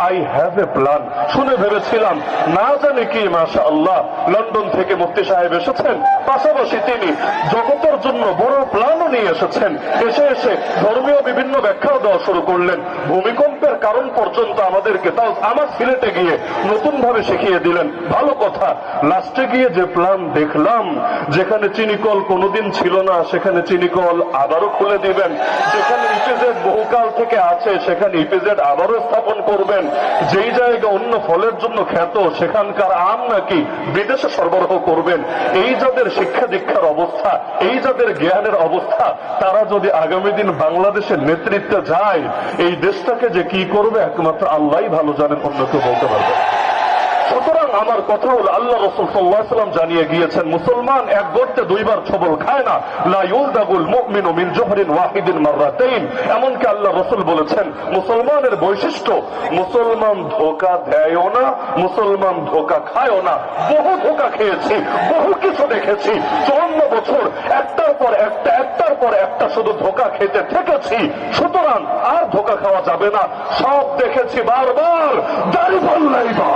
I have a plan শুনে ভেবেছিলাম না জানি কি মাশাআল্লাহ লন্ডন থেকে মুফতি সাহেব এসেছেন, পাশাপাশি তিনি জগতের জন্য বড় প্ল্যানও নিয়ে এসেছেন। এসে এসে ধর্মীয় বিভিন্ন ব্যাখ্যাও দেওয়া শুরু করলেন। ভূমিকম্পের কারণ পর্যন্ত আমাদেরকে তাও আমার সিলেটে গিয়ে নতুন ভাবে শিখিয়ে দিলেন। ভালো কথা, লাস্টে গিয়ে যে প্ল্যান দেখলাম, যেখানে চিনিকল কোনোদিন ছিল না সেখানে চিনিকল আবারও খুলে দিবেন, যেখানে ইপিজেড বহুকাল থেকে আছে সেখানে ইপিজেড আবারও স্থাপন করবেন, যেই জায়গা অন্য ফলের জন্য খ্যাত সেখানকার আম নাকি বিদেশে সরবরাহ করবেন। এই যাদের শিক্ষা দীক্ষার অবস্থা, এই যাদের জ্ঞানের অবস্থা, তারা যদি আগামী দিন বাংলাদেশের নেতৃত্বে যায়, এই দেশটাকে যে কি করবে একমাত্র আল্লাহই ভালো জানেন, অন্য কেউ বলতে পারবে। সুতরাং আমার কথা হল, আল্লাহ রাসূল সাল্লাল্লাহু আলাইহি ওয়াসাল্লাম জানিয়ে গিয়েছেন, মুসলমান এক গর্তে দুইবার ছবল খায় না। লা ইউলদাগুল মুমিনু মিন জুহরিন ওয়াহিদিন মাররাতাইন। এমনকি আল্লাহ রাসূল বলেছেন, মুসলমানের বৈশিষ্ট্য, মুসলমান ধোঁকা দেয়ও না, মুসলমান ধোঁকা খায়ও না। বহু ধোঁকা খেয়েছি, বহু কিছু দেখেছি। 54 বছর একটার পর একটা, একটার পর একটা শুধু ধোঁকা খেতে থেকেছি। সুতরাং আর ধোঁকা খাওয়া যাবে না। সব দেখেছি বারবার, দাঁড়ি পাল্লাই বা